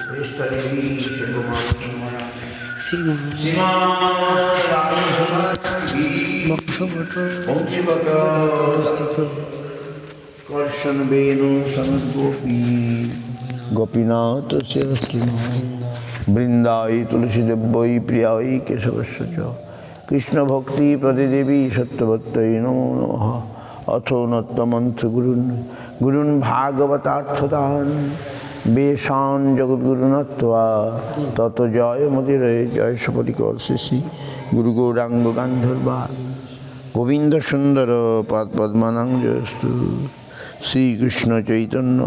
कर्षण वेणु समगोपी गोपीनाथ वृंदाई तुलसी देव्यै प्रियायै केशवस्य च कृष्ण भक्ति प्रतिदेवी सत्यवत्यै नमो नमः। अथो नत्तमंथ गुरुन् भागवतार्थदान् बेशान जगद्गुरुनत्वा तत जय मदिरे जय सपतिकर्षि गुरु गौरांग गांधर्वा गोविंद सुंदर पद्मनांजस्तु श्री कृष्ण चैतन्य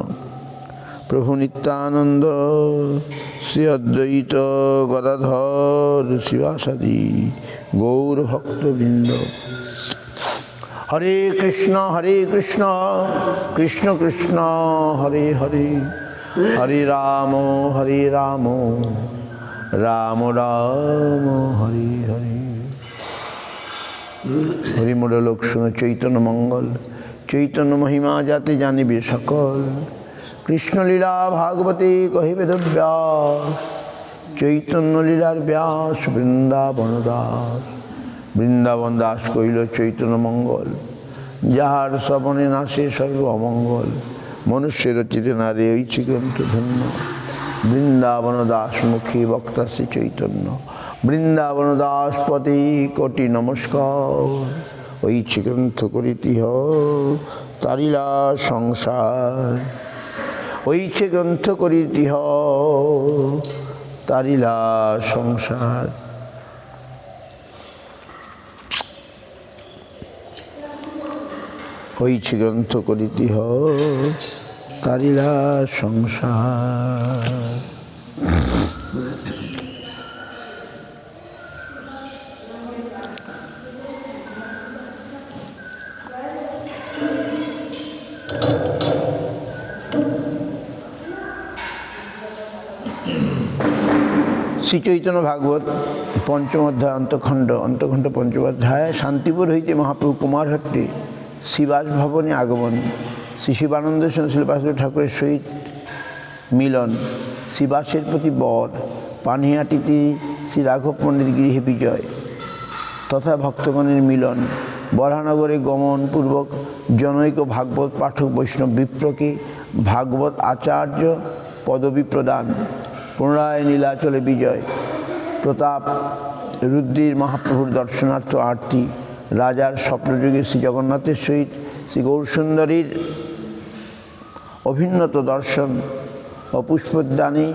प्रभु नित्यानंद श्री अद्वैत गदाधर शिवासादि गौर भक्तवृंद। हरे कृष्ण कृष्ण कृष्ण हरे हरे हरे राम राम राम हरे हरे। हरि मोडलोक सुनो चैतन्य मंगल चैतन्य महिमा जाते जानिबे सकल कृष्ण लीला भागवते कहे वेद व्यास चैतन्य लीलार व्यास वृंदावन दास वृंदावन दास कहिल चैतन्य मंगल যাহার শ্রবণে নাশে সর্ব অমঙ্গল মনুষ্য রচিতে নারে ঐচ্ছিক গ্রন্থ ধন্য বৃন্দাবন দাস মুখী বক্তা শ্রী চৈতন্য বৃন্দাবন দাস পতি কোটি নমস্কার ঐচ্ছিক গ্রন্থ করিতিহ তারিলা সংসার ঐচ্ছিক গ্রন্থ করিতিহ তারিলা সংসার। ঐচ্ছিক গ্রন্থ করিতিহ তারিলা সংসার। শ্রী চৈতন্য ভাগবত পঞ্চম অধ্যায় অন্তখণ্ড পঞ্চম অধ্যায় শান্তিপুর হইতে মহাপ্রভু কুমারহট্টি শিবাস ভবনে আগমন শ্রী শিবানন্দ শিলপাশু ঠাকুরের সহিত মিলন শিবাসের প্রতি বর পানিহাটিতে শ্রী রাঘব পণ্ডিত গৃহে বিজয় তথা ভক্তগণের মিলন বরাহনগরে গমন পূর্বক জনৈক ভাগবত পাঠক বৈষ্ণব বিপ্রকে ভাগবত আচার্য পদবী প্রদান পুনরায় নীলাচলে বিজয় প্রতাপ রুদ্রীর মহাপ্রভুর দর্শনার্থ আরতি রাজার স্বপ্নযুগে শ্রী জগন্নাথের সহিত শ্রী গৌরসুন্দরীর অভিন্নত দর্শন ও পুষ্পোদ্যানে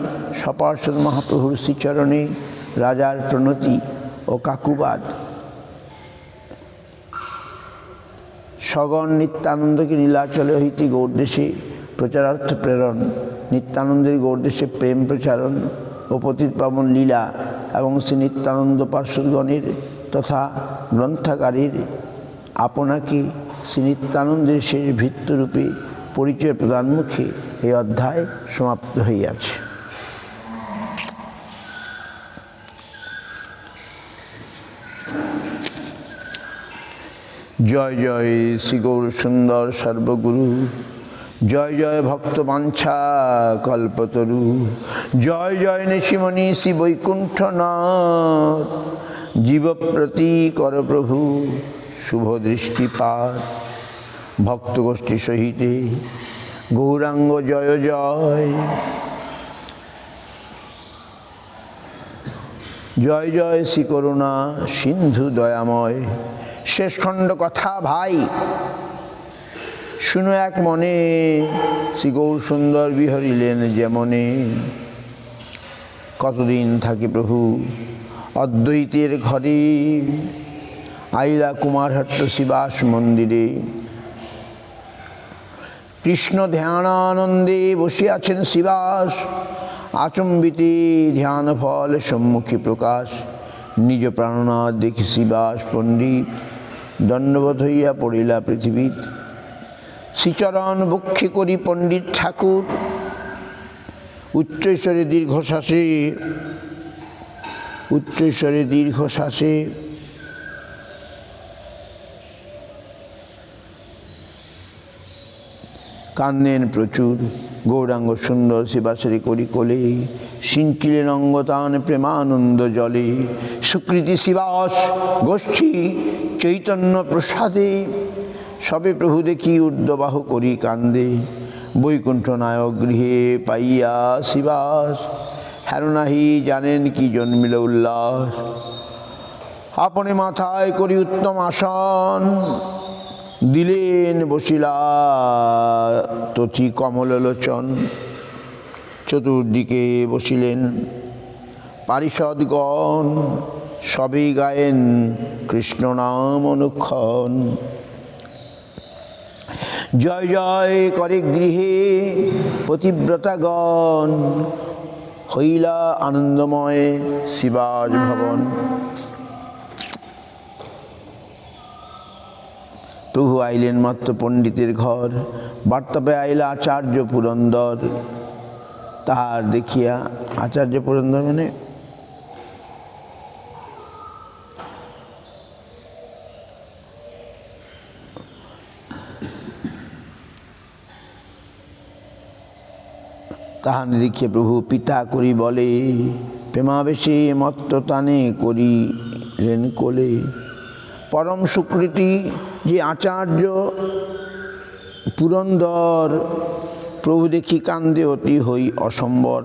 সপার্ষদ মহাপ্রভুর শ্রীচরণে রাজার প্রণতি ও কাকুবাদ সগণ নিত্যানন্দকে নীলাচলে হইতে গৌরদেশে প্রচারার্থ প্রেরণ নিত্যানন্দের গৌরদেশে প্রেম প্রচারণ ও পতিত পাবন লীলা এবং শ্রী নিত্যানন্দ পার্শ্বদগণের তথা গ্রন্থাগারের আপনাকে শ্রী নিত্যানন্দের শেষ ভিত্তরূপে পরিচয় প্রদানমুখে এই অধ্যায় সমাপ্ত হইয়াছে। জয় জয় শ্রী গৌরসুন্দর সর্বগুরু জয় জয় ভক্ত বাঞ্ছা কল্পতরু জয় জয় নিশিমণি শ্রী বৈকুণ্ঠনাথ জীবপ্রতি কর প্রভু শুভ দৃষ্টিপাত ভক্তগোষ্ঠী সহিতে গৌরাঙ্গ জয় জয় জয় জয় শ্রী করুণা সিন্ধু দয়াময়। শেষ খণ্ড কথা ভাই শুনো এক মনে শ্রী গৌরসুন্দর বিহরিলেন যেমনে কতদিন থাকি প্রভু অদ্বৈতের ঘরে আইলা কুমারহট্ট শিবাস মন্দিরে কৃষ্ণ ধ্যানানন্দে বসে আছেন শিবাস আচম্বিতে ধ্যান ফল সম্মুখী প্রকাশ নিজ প্রাণনাথ দেখি শিবাস পণ্ডিত দণ্ডবোধ হইয়া পড়িলা পৃথিবীত শ্রীচরণ বক্ষে করি পণ্ডিত ঠাকুর উচ্চৈশ্বরে দীর্ঘশ্বাসে কান্দেন প্রচুর গৌরাঙ্গ সুন্দর শিবাশ্রী করি কোলে, সিঞ্চিলেন অঙ্গতান প্রেমানন্দ জলে। সুকৃতি শিবাস গোষ্ঠী চৈতন্য প্রসাদে, সবে প্রভু দেখি ঊর্ধ্ববাহ করি কান্দে। বৈকুণ্ঠ নায়ক গৃহে পাইয়া শিবাস, হেন নাহি জানেন কি জন্মিল উল্লাস। আপনি মাথায় করি উত্তম আসন, দিলেন বসিলা তথি কমললোচন। চতুর্দিকে বসিলেন পারিষদগণ, সবেই গায়েন কৃষ্ণ নাম অনুক্ষণ। জয় জয় করে গৃহে পতিব্রতাগণ, হইলা আনন্দময় শিবাজ ভবন। প্রভু আইলেন মাত্র পণ্ডিতের ঘর, বার্তাপে আইলা আচার্য পুরন্দর। তাহার দেখিয়া, আচার্য পুরন্দর মানে তাহার দেখিয়া প্রভু পিতা করি বলে, প্রেমাবেশে মত্ত টানে করিলেন কোলে। পরম সুকৃতি যে আচার্য পুরন্দর, প্রভু দেখি কান্দে অতি হই অসম্বর।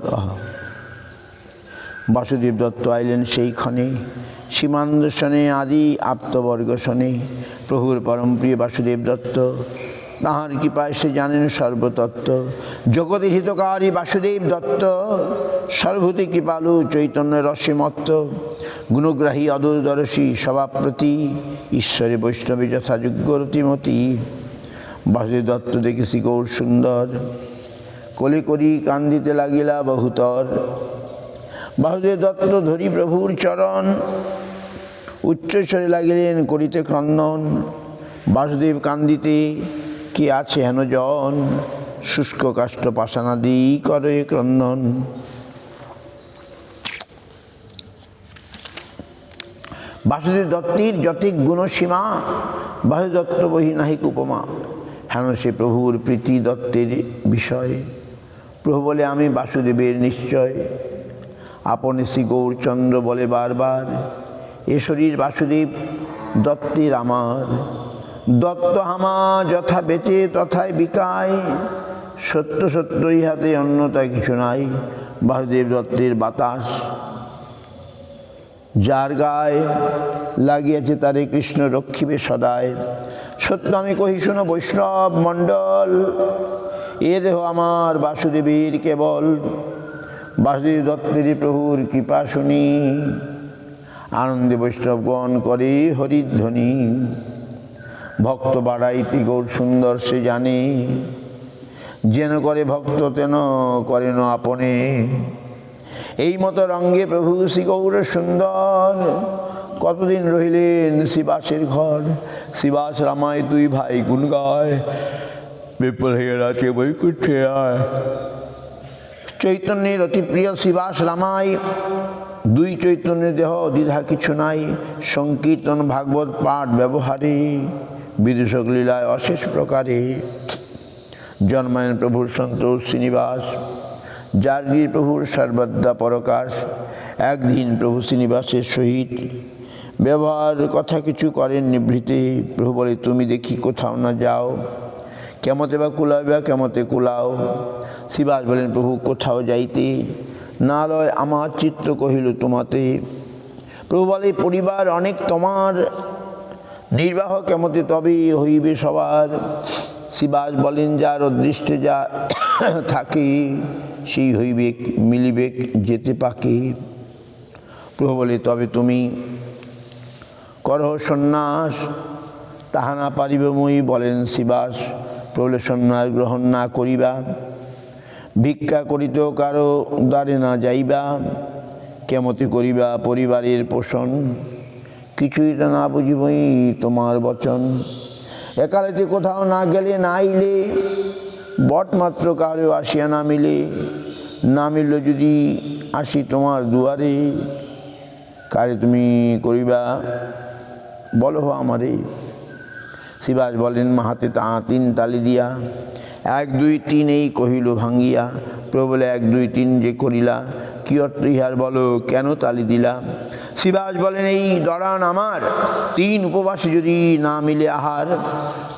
বাসুদেব দত্ত আইলেন সেইখানে, সীমান্দশনে আদি আপ্তবর্গ শনে। প্রভুর পরম প্রিয় বাসুদেব দত্ত, তাহার কৃপায় সে জানেন সর্বতত্ত্ব। জগতের হিতকারী বাসুদেব দত্ত, সর্বভূতি কৃপালু চৈতন্য রসে মত্ত। গুণগ্রাহী অদূরদর্শী স্বভাবপ্রতি, ঈশ্বরে বৈষ্ণবী যথাযোগ্য রতিমতি। বাসুদেব দত্ত দেখেছি গৌর সুন্দর, কোলে করি কান্দিতে লাগিলা বহুতর। বাসুদেব দত্ত ধরি প্রভুর চরণ, উচ্চস্বরে লাগিলেন করিতে ক্রন্দন। বাসুদেব কান্দিতে কে আছে হেন জন, শুষ্ক কাষ্ঠ পাষাণাদি করে ক্রন্দন। বাসুদেব দত্তের যতিক গুণসীমা, বাসুদেব দত্ত বহি নাহিক উপমা। হেন সে প্রভুর প্রীতি দত্তের বিষয়। প্রভু বলে আমি বাসুদেবের নিশ্চয়, আপনি শ্রী গৌরচন্দ্র বলে বারবার। এ শরীর বাসুদেব দত্তের আমার, দত্ত হামা যথা বেচে তথায় বিকায়। সত্য সত্য ইহাতে অন্যতা কিছু নাই। বাসুদেব দত্তের বাতাস যার গায়ে লাগিয়েছে, তারে কৃষ্ণ রক্ষিবে সদায়। সত্য আমি কহি শোনো বৈষ্ণব মণ্ডল, এ দেহ আমার বাসুদেবের কেবল। বাসুদেব দত্তের প্রভুর কৃপা শুনি, আনন্দে বৈষ্ণবগণ করে হরিধ্বনি। ভক্ত বাড়াইতে গৌর সুন্দর সে জানে, যেন করে ভক্ত তেন করেন আপনে। এই মতো রঙ্গে প্রভু শ্রী গৌর সুন্দর, কতদিন রহিলেন শিবাসের ঘর। শিবাস রামায় তুই ভাই গুণ গায়, বিপুল হয়ে রাতে বৈকুণ্ঠে আয়। চৈতন্যের অতি প্রিয় শিবাস রামায়, দুই চৈতন্যের দেহ দ্বিধা কিছু নাই। সংকীর্তন ভাগবত পাঠ ব্যবহারে, বিদূষক লীলায় অশেষ প্রকারে। জন্মায়ন প্রভুর সন্তোষ শ্রীনিবাস, যার গৃহে প্রভুর সর্বদা পরকাশ। একদিন প্রভু শ্রীনিবাসের সহিত ব্যবহার কথা কিছু করেন নিভৃতে। প্রভু বলে তুমি দেখি কোথাও না যাও, কেমতে বা কুলাইবা কেমতে কুলাও। শিবাস বলেন প্রভু কোথাও যাইতে না লয়, আমার চিত্ত কহিল তোমাতে। প্রভু বলে পরিবার অনেক তোমার, নির্বাহ কেমতে তবে হইবে সবার। শিবাস বলেন যার অদৃষ্টে যা থাকে, সেই হইবে মিলিবে যেতে পাকে। প্রভু বলে তবে তুমি করহ সন্ন্যাস, তাহা না পারিব মই। বলেন শিবাস প্রভু সন্ন্যাস গ্রহণ না করিবা, ভিক্ষা করিতেও কারো দ্বারে না যাইবা। কেমতে করিবা পরিবারের পোষণ, কিছুই তো না বুঝিবই তোমার বচন। একালেতে কোথাও না গেলে না আইলে, বটমাত্র কারো আসিয়া না মিলে। না মিলল যদি আসি তোমার দুয়ারে, কারে তুমি করিবা বলো আমারে। শিবাস বলেন মাহাতে তিন তালি দিয়া, এক দুই তিন এই কহিল ভাঙ্গিয়া। প্রভু বলে, এক দুই তিন যে করিলা, কি অর্থ ইহার বলো, কেন তালি দিলা? শিবাস বলেন, এই দড়ান আমার, 3 উপবাসে যদি না মিলে আহার,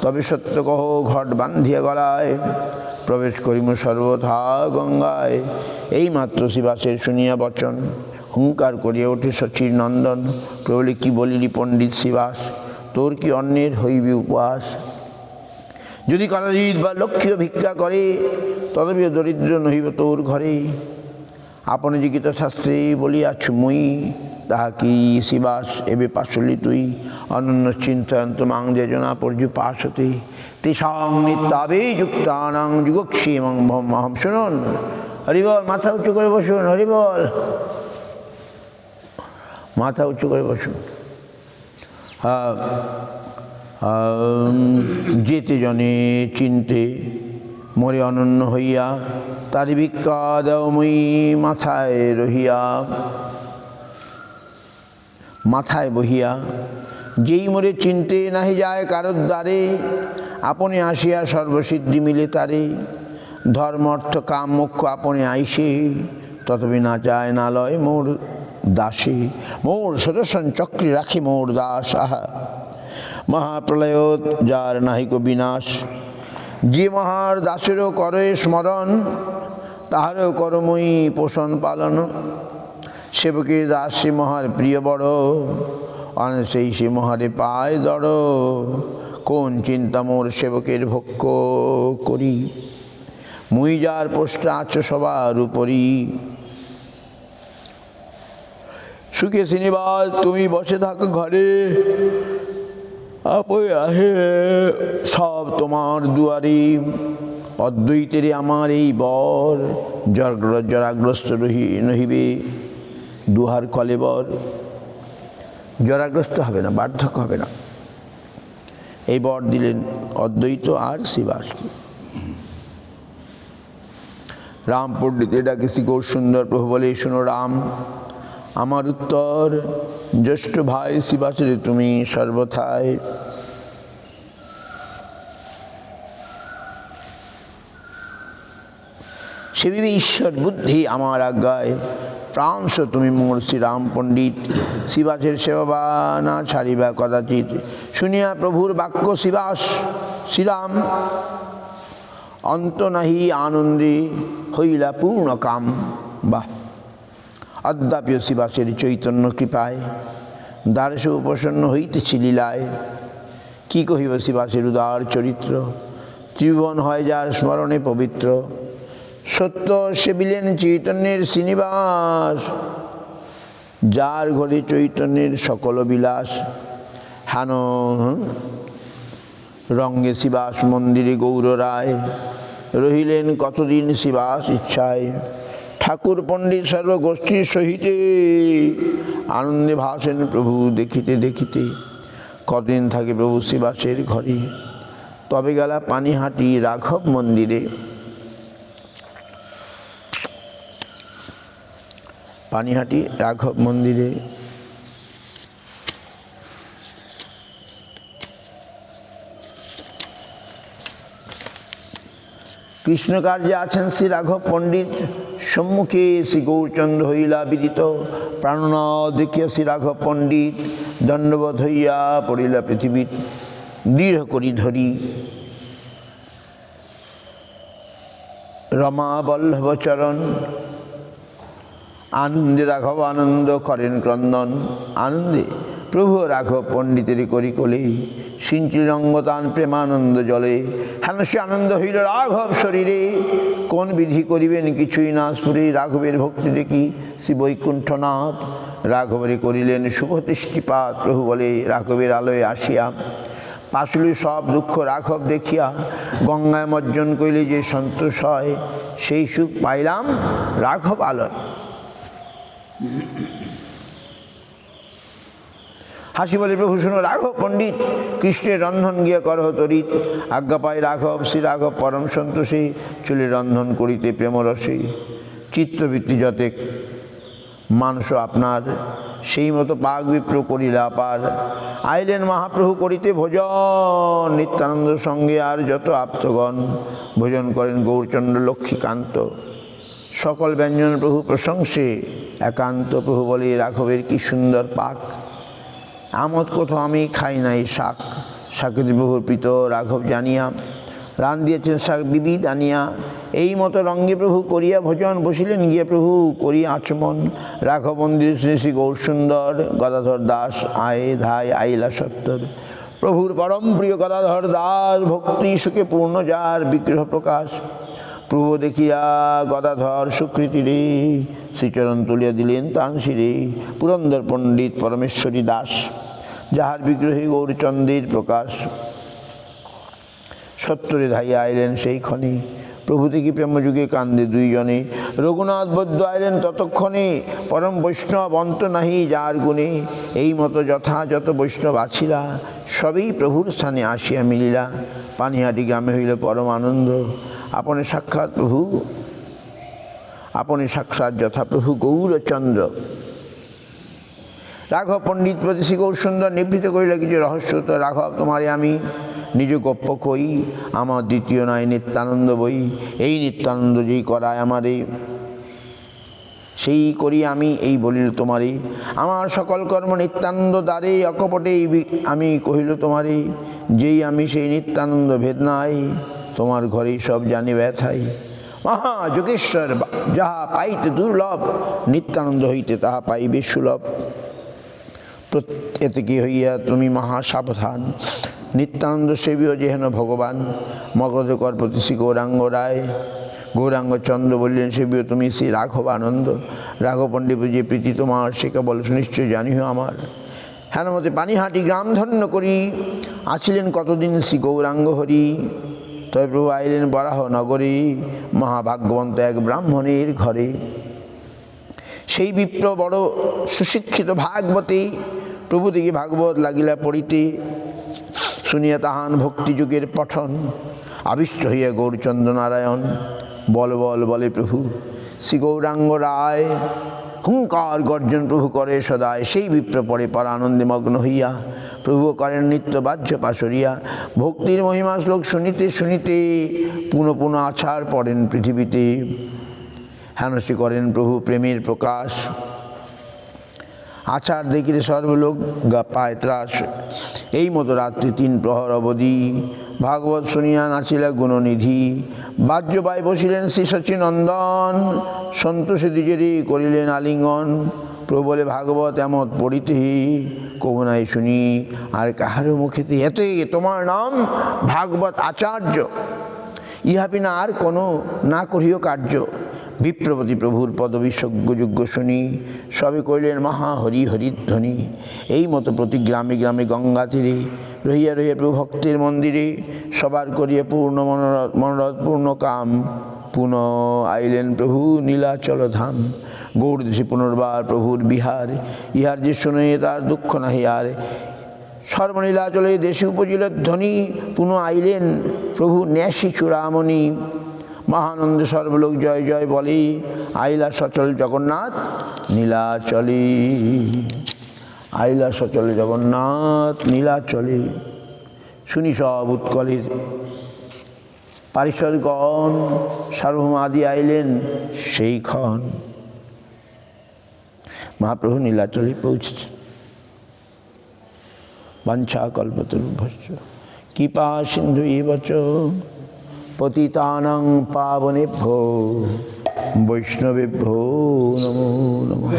তবে সত্য কহ ঘট বান্ধিয়া গলায়, প্রবেশ করিম সর্বথা গঙ্গায়। এই মাত্র শিবাসের শুনিয়া বচন, হুঙ্কার করিয়া ওঠে শচীর নন্দন। প্রভু বলে, কি বলিলি পণ্ডিত শিবাস, তোর কি অন্যের হইবে উপবাস? যদি কদাচিৎ বা লক্ষ্মীও ভিক্ষা করে, তদবিও দরিদ্র নহিব তোর ঘরে। আপনি জিগিত শাস্ত্রে বলিয়াছ মুই, তাহা কি শিবাস এবে পাশলি তুই? অনন্য চিন্তয়ন্ত মাং যোজনা পর্যুপাসতে, তেষাং নিত্যাবে যুক্তানাং যুগক্ষেমং ভমহম। শুনুন, হরিবল, মাথা উঁচু করে বসুন, হরিবল, মাথা উঁচু করে বসুন। যেতে জনে চিনতে মরে অনন্য হইয়া, তারি ভিক্ষা দেও মই মাথায় রহিয়া, মাথায় বহিয়া। যেই মোরে চিনতে নাহি যায় কারোর দ্বারে, আপনি আসিয়া সর্বসিদ্ধি মিলে তারে। ধর্ম অর্থ কাম মোক্ষ আপনি আইসে, ততবি না যায় না লয় মোর দাসে। মোর সুদর্শন চক্রে রাখে মোর দাস। আহা, মহাপ্রলয় যার নাহিক বিনাশ, যে মহার দাসেরও করে স্মরণ, তাহারও করময়ী পোষণ পালন। সেবকের দাস সে মহার প্রিয় বড়, অনেসেই সে মহারে পায় দড়। কোন চিন্তা মোর সেবকের ভক্ষ করি, মুই যার পোষ্টা আছো সবার উপরি। সুখে শ্রীনিবাস তুমি বসে থাকো ঘরে, আপনি আহে সব তোমার দুয়ারে। অদ্বৈতেরে আমার এই বর, জরাগ্রস্ত নহিবে দুহার কলেবর। জরাগ্রস্ত হবে না, বার্ধক্য হবে না, এই বর দিলেন অদ্বৈত আর শিবাসকে। রাম পণ্ডিত ডাকে শ্রী গৌর সুন্দর। প্রভু বলে, শোনো রাম, আমার উত্তর, জ্যেষ্ঠ ভাই শিবাসের তুমি সর্বথায়। সেবিবে ঈশ্বর বুদ্ধি আমার আজ্ঞায়, প্রাংশ তুমি মোর শ্রীরাম পণ্ডিত। শিবাসের সেবা না ছাড়িবা কদাচিৎ। শুনিয়া প্রভুর বাক্য শিবাস শ্রীরাম, অন্ত নাহি আনন্দে হইলা পূর্ণ কাম। বাহ! অদ্যাপিও শিবাসের চৈতন্য কৃপায়, দ্বারসে উপসন্ন হইতেছি লীলায়। কি কহিব শিবাসের উদার চরিত্র, ত্রিভুবন হয় যার স্মরণে পবিত্র। সত্য সেবিলেন চৈতন্যের শ্রীনিবাস, যার ঘরে চৈতন্যের সকল বিলাস। হেন রঙ্গে শিবাস মন্দিরে গৌর রায়, রহিলেন কতদিন শিবাস ইচ্ছায়। ঠাকুর পণ্ডিত সর্বগোষ্ঠীর সহিতে, আনন্দে ভাসেন প্রভু দেখিতে দেখিতে। কদিন থাকে প্রভু শিবাসের ঘরে, তবে গেলা পানিহাটি রাঘব মন্দিরে। পানিহাটি রাঘব মন্দিরে কৃষ্ণকার্যে আছেন শ্রী রাঘব পণ্ডিত। সম্মুখে শ্রী গৌরচন্দ্র হইলা বিদিত। প্রাণনাথ দেখিয়া শ্রী রাঘব পণ্ডিত, দণ্ডবধ হইয়া পড়িলা পৃথিবীর। দৃঢ় করি ধরি রমা বল্লভ চরণ, আনন্দে রাঘব আনন্দ করেন ক্রন্দন। আনন্দে প্রভু রাঘব পণ্ডিতের করি কোলে, সিঞ্চিল রঙ্গতান প্রেমানন্দ জলে। হেন সে আনন্দ হইল রাঘব শরীরে, কোন বিধি করিবেন কিছুই না স্ফুরে। রাঘবের ভক্তি দেখি শ্রী বৈকুণ্ঠনাথ, রাঘবের করিলেন শুভদৃষ্টিপাত। প্রভু বলে, রাঘবের আলোয় আসিয়া পাশলি সব দুঃখ রাঘব দেখিয়া। গঙ্গায় মজ্জন কইলে যে সন্তোষ হয়, সেই সুখ পাইলাম রাঘব আলোয়। হাসি বলে, প্রভু শোনো রাঘব পণ্ডিত, কৃষ্ণের রন্ধন গিয়া করহ তরিত। আজ্ঞা পায় রাঘব, শ্রী রাঘব পরম সন্তোষে, চলে রন্ধন করিতে প্রেমরসে। চিত্তবৃত্তি যতে মানুষ আপনার, সেই মতো পাক বিপ্র করিলা পার। আইলেন মহাপ্রভু করিতে ভোজন, নিত্যানন্দ সঙ্গে আর যত আপ্তগণ ভোজন করেন গৌরচন্দ্র লক্ষ্মীকান্ত। সকল ব্যঞ্জন প্রভু প্রশংসে একান্ত। প্রভু বলে রাঘবের কি সুন্দর পাক, আমোদ কোথাও আমি খাই নাই শাক। শাকের প্রভুর প্রীত রাঘব জানিয়া রান দিয়েছেন শাক বিবিধ আনিয়া। এই মতো রঙ্গে প্রভু করিয়া ভোজন বসিলেন গিয়ে প্রভু করিয়া আচমন। রাঘব মন্দির শ্রী শ্রী গৌর সুন্দর, গদাধর দাস আয়ে ধায় আইলা সত্তর। প্রভুর পরম প্রিয় গদাধর দাস, ভক্তি সুখে পূর্ণ যার বিগ্রহ প্রকাশ। প্রভু দেখিয়া গদাধর সুকৃতি রে, শ্রীচরণ তুলিয়া দিলেন তান শিরে। পুরন্দর পণ্ডিত পরমেশ্বরী দাস, যাহার বিগ্রহে গৌরচন্দ্রের প্রকাশ। সত্তরে ধাইয়া আইলেন সেই ক্ষণে, প্রভু দেখি প্রেমযুগে কান্দে দুইজনে। রঘুনাথ বৈদ্য আইলেন ততক্ষণে, পরম বৈষ্ণব অন্ত নাহি যার গুণে। এই মতো যথাযথ বৈষ্ণব আছিলা, সবই প্রভুর স্থানে আসিয়া মিলিলা। পানিহাটি গ্রামে হইল পরম আনন্দ, আপনি সাক্ষাৎ প্রভু, আপনি সাক্ষাৎ যথা প্রভু গৌরচন্দ্র। রাঘব পণ্ডিত প্রতি শ্রী গৌর সুন্দর নিবৃত করিল কিছু রহস্য। তো রাঘব তোমারে আমি নিজ গপ্প কই, আমার দ্বিতীয় নয় নিত্যানন্দ বই। এই নিত্যানন্দ যেই করায় আমারে, সেই করি আমি এই বলিল তোমারে। আমার সকল কর্ম নিত্যানন্দ দ্বারে, অকপটে আমি কহিল তোমারে। যেই আমি সেই নিত্যানন্দ ভেদ নাই, তোমার ঘরেই সব জানি ব্যথাই। মহা যোগেশ্বর যাহা পাইতে দুর্লভ, নিত্যানন্দ হইতে তাহা পাইবে সুলভ। এতে কি হইয়া তুমি মহা সাবধান, নিত্যানন্দ সেবীয় যেহেন ভগবান। মগধকর প্রতি শ্রী গৌরাঙ্গ রায়, গৌরাঙ্গ চন্দ্র বললেন সেবীয় তুমি শ্রী রাঘব আনন্দ। রাঘব পণ্ডিত যে প্রীতি তোমার, সে কেবল সুনিশ্চয় জানিও আমার। হেন মতে পানিহাটি গ্রাম ধন্য করি, আছিলেন কতদিন শ্রী গৌরাঙ্গ হরি। তবে প্রভু আইলেন বরাহ নগরী, মহাভাগ্যবন্ত এক ব্রাহ্মণের ঘরে। সেই বিপ্র বড় সুশিক্ষিত ভাগবতী, প্রভু দিকে ভাগবত লাগিলা পড়িতে। শুনিয়া তাহান ভক্তিযুগের পঠন, আবিষ্ট হইয়া গৌরচন্দ্র নারায়ণ। বল বল বলে প্রভু শ্রী গৌরাঙ্গ রায়, হুঙ্কার গর্জন প্রভু করে সদায়। সেই বিপ্র পড়ে পর আনন্দে মগ্ন হইয়া, প্রভু করেন নিত্য বাহ্য পাশরিয়া। ভক্তির মহিমা শ্লোক শুনিতে শুনিতে, পুনঃ পুনঃ আছাড় পড়েন পৃথিবীতে। হেনসি করেন প্রভু প্রেমের প্রকাশ, আছাড় দেখিতে সর্বলোক পায় ত্রাস। এই মতো রাত্রি 3 প্রহর অবধি, ভাগবত শুনিয়া নাচিলা গুণনিধি। বাহ্যবাই বসিলেন শ্রী শচীনন্দন, সন্তোষে দ্বিজেরে করিলেন আলিঙ্গন। প্রভু বলে ভাগবত এমত পড়িতে, কবু নাই শুনি আর কাহারও মুখেতে। এতে তোমার নাম ভাগবত আচার্য, ইহা বিনা আর কোনো না করিও কার্য। বিপ্রপতি প্রভুর পদবী যজ্ঞ শুনি, সবে করিলেন মহা হরি হরিধ্বনি। এই মতো প্রতি গ্রামে গ্রামে গঙ্গা তীরে, রহিয়া রহিয়া প্রভু ভক্তের মন্দিরে। সবার করিয়া পূর্ণ মনোরথ পূর্ণ কাম, পুনঃ আইলেন প্রভু নীলাচল ধাম। গৌর দেশে পুনর্বার প্রভুর বিহার, ইহার যে শুনে তার দুঃখ নাহি আর। সর্বনীলাচলে দেশে উপজিল ধ্বনি, পুনঃ আইলেন প্রভু ন্যাসী চূড়ামণি। মহানন্দে সর্বলোক জয় জয় বলে, আইলা সচল জগন্নাথ নীলাচলে। আইলা সচল জগন্নাথ নীলাচলে। শুনি সব উৎকলের পারিষদগণ, সার্বভৌম আদি আইলেন সেই ক্ষণ। মহাপ্রভু নীলাচলে পৌঁছেছেন। বাঞ্ছা কল্পতরুভ্যশ্চ কৃপা সিন্ধু এবচ পতিতানাং পাবনেভ্যো বৈষ্ণবেভ্যো নমো নমঃ।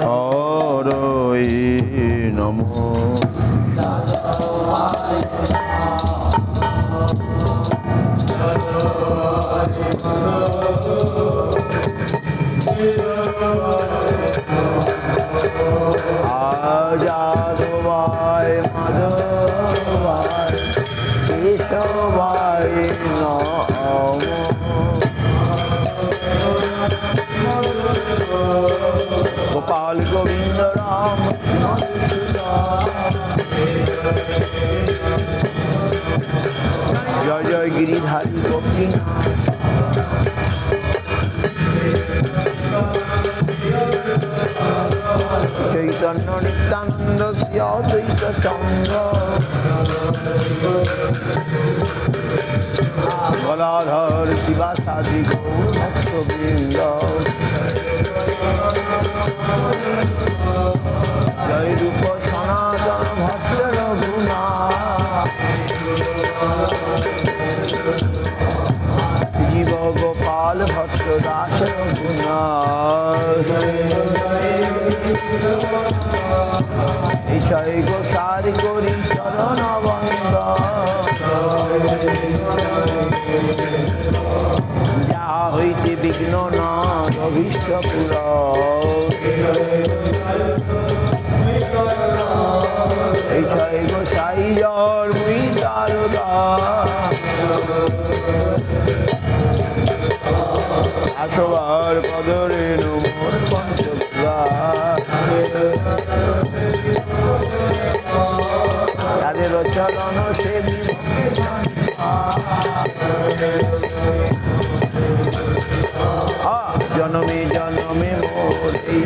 হরয়ে নমঃ। আজাদবায় মাধবায় কেশবায় নমঃ। গোপাল গোবিন্দ রাম গিরিধারী গোপীনাথ চৈতন্য নিত্যানন্দ শ্রী অদ্বৈত চন্দ্র গলাধর শিবাসাদি গৌর ভক্তবৃন্দ জয় রূপ সনাতন ভক্ত রঘুনাথ জীব গোপাল ভক্ত দাস রঘুনাথ জয় গোসার করি চরণ বন্দ যা হইতে বিঘ্ন না অভীষ্ট পুর এই জয় গোসাই জর মুই তারদা আসবার পদরে নমোর পঞ্চপুরা তাদের চরণ সেবী জনমে জনমে মোর এই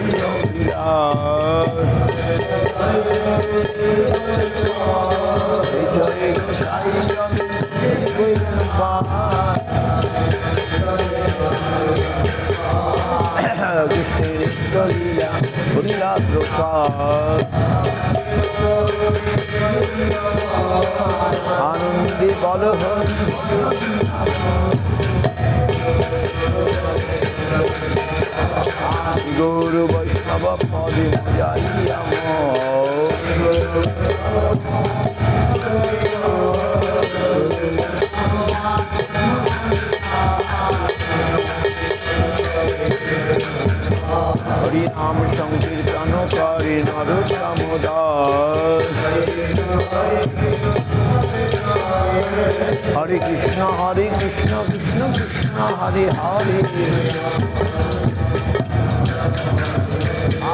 কৃষ্ণের লীলা লীলা প্রসাদ আনন্দে বল গৌর বৈষ্ণব পদে যাইয়াম হরি নাম সংকীর্তন করে নরোত্তম দাস হরে কৃষ্ণ কৃষ্ণ কৃষ্ণ হরে হরে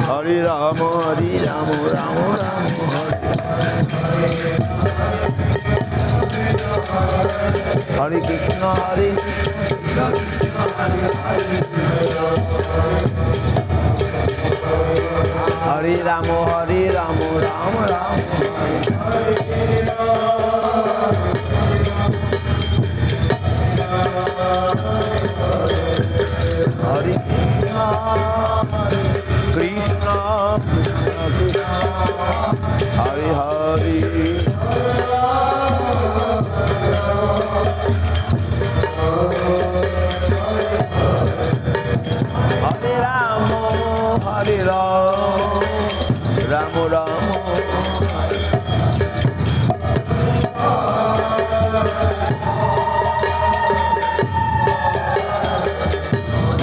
হরে রাম রাম রাম হরে কৃষ্ণ হরে রাম রাম রাম হরে কৃষ্ণ হরে হরে হরে রাম রাম রাম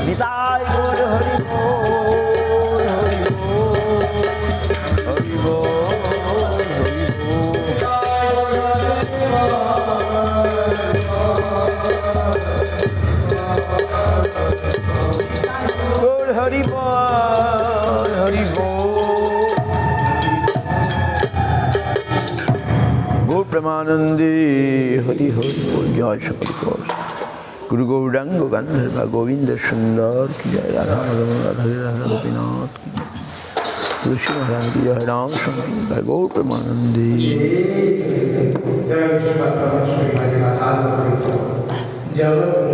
নিতাই গৌর হরি বল হরি বল হরি বল হরি বল হরি বল গৌর প্রেমানন্দে হরি হরি বল জয় সকল কর गुरु गौरांग गंधर्व गोविंद सुंदर की जय राधा राधा राधा गोपीनाथ की तुलसी महाराज की जय राम संकीर्तन गौर प्रेमानंदी जगत